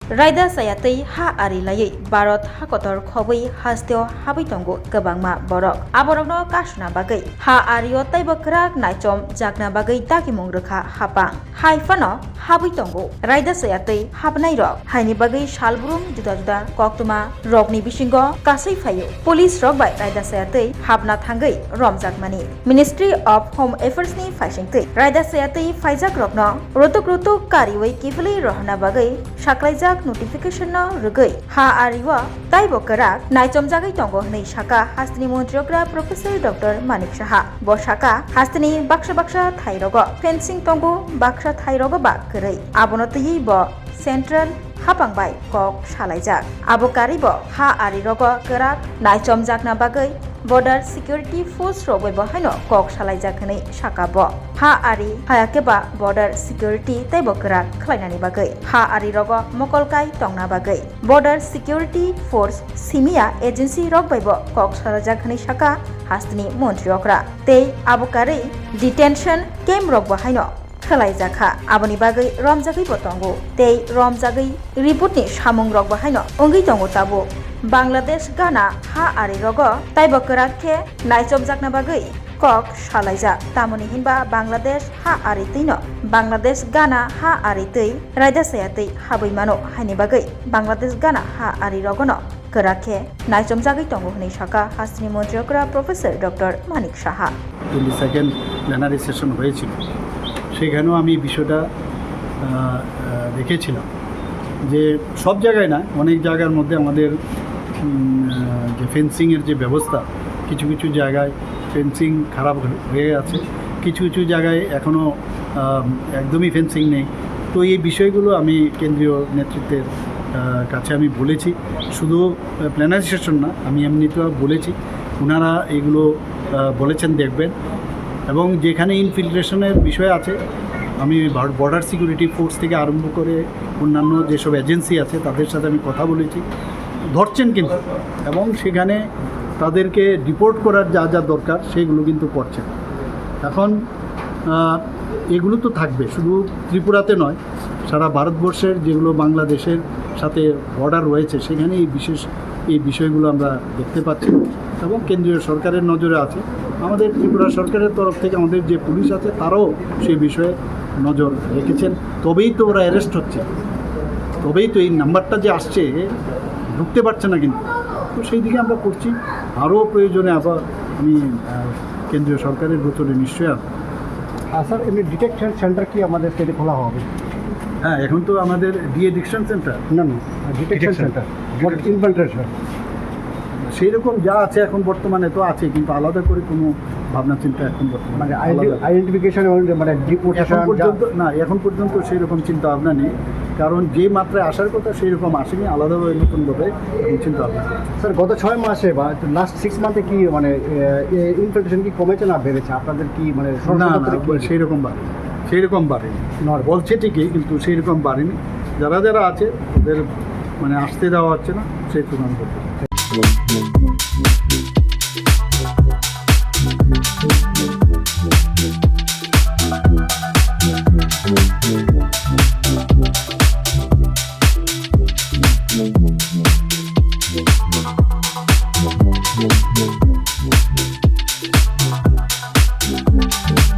रायदा सायातै हा आरिलायै Bharat हाकतर खबै हास्तेव हाबै tongo गोबांमा borok aborokno kasna bagै ha ario taibo krak naicom jakna bagै dakimung rokha hapang haifano haबै tongo raida sayatei habnai rok haini bagै salbrum juda juda koktuma rokni bisingo kasai phaio police rok bai raida sayatei habna thangai romjakmani Ministry of Home Affairs ni faisingtei raida sayatei faijak rokno rotok kariwai kiflei rohna bagै saklaijak notification no rugoi ha ariwa taibo krak naicom jagai tongo nei saka hastini montriokra Professor Dr. Manik Saha bo saka hastini baksa thairogo fencing tongo baksa thairogo ba korei abonotei bo Central hapangbai kok salaijak abo karibo ha arirogo krak naicom jakna bagai Border Security Force rogoi bo haino kok salaijak nei saka bo ha ari hayakeba Border Security taibo krak khlainani bagai ha ari rogo mokolkai tongna bagai Border Security Force Simia Agency rogboi bo kok salajak nei saka hastini montriokra tei abo karei detention camp rogbo haino khlaijaka aboni bagai romjagai bo tongo tei romjagai report ni samung rogbo haino ongi tongo tabo Bangladesh Ghana ha ari rogo taibo krak khe naicom jakna bagai kok salaijak tamoni hinba Bangladesh ha ari tino Bangladesh Ghana ha ari tei raida sayatei habai mano haini bagai Bangladesh Ghana ha ari rogono krakhe naicom jagai tongo hini saka hastini montriokra Professor Dr. Manik Saha 22nd plenary session হয়েছিল সেখানেও আমি বিষয়টা দেখেছিলাম যে সব জায়গায় না অনেক জায়গার মধ্যে আমাদের যে ফেন্সিংয়ের যে ব্যবস্থা কিছু কিছু জায়গায় ফেন্সিং খারাপ হয়ে আছে কিছু কিছু জায়গায় এখনও একদমই ফেন্সিং নেই তো এই বিষয়গুলো আমি কেন্দ্রীয় নেতৃত্বের কাছে আমি বলেছি শুধু প্ল্যানারি সেশন না আমি এমনিতেও বলেছি ওনারা এগুলো বলেছেন দেখবেন এবং যেখানে ইনফিল্ট্রেশনের বিষয় আছে আমি বর্ডার সিকিউরিটি ফোর্স থেকে আরম্ভ করে অন্যান্য যেসব এজেন্সি আছে তাদের সাথে আমি কথা বলেছি ধরছেন কিন্তু এবং সেখানে তাদেরকে রিপোর্ট করার যা যা দরকার সেগুলো কিন্তু করছেন এখন এগুলো তো থাকবে শুধু ত্রিপুরাতে নয় সারা ভারতবর্ষের যেগুলো বাংলাদেশের সাথে বর্ডার রয়েছে সেখানে এই বিষয়গুলো আমরা দেখতে পাচ্ছি এবং কেন্দ্রীয় সরকারের নজরে আছে আমাদের ত্রিপুরা সরকারের তরফ থেকে আমাদের যে পুলিশ আছে তারাও সেই বিষয়ে নজর রেখেছেন তবেই তো ওরা অ্যারেস্ট হচ্ছে তবেই তো এই নাম্বারটা যে আসছে ঢুকতে পারছে না কিন্তু তো সেই দিকে আমরা করছি আরও প্রয়োজনে আবার আমি কেন্দ্রীয় সরকারের গোচরে নিশ্চয়ই আসবো স্যার এমনি ডিটেকশন সেন্টার কি আমাদের স্টেটে খোলা হবে হ্যাঁ এখন তো আমাদের ডিএডিকশন সেন্টার না ডিটেকশন সেন্টার ইনফিল্ট্রেশন সেই রকম যা আছে এখন বর্তমানে তো আছে কিন্তু আলাদা করে কোনো ভাবনা চিন্তা এখন বর্তমানে মানে আইডেন্টিফিকেশন মানে ডিপোর্টেশন পর্যন্ত না এখন পর্যন্ত সেই রকম চিন্তা ভাবনা নেই কারণ যে মাত্রায় আসার কথা সেই রকম আসেনি আলাদাভাবে নতুনভাবে চিন্তা ভাবনা স্যার গত 6 মাসে বা লাস্ট 6 মান্থে কি মানে ইনফিল্ট্রেশন কি কমেছে না বেড়েছে আপনাদের কি মানে না সেই রকম বাড়েনি বলছে ঠিকই কিন্তু সেই রকম বাড়েনি যারা আছে ওদের মানে আসতে দেওয়া হচ্ছে না সেই তুলনা করতে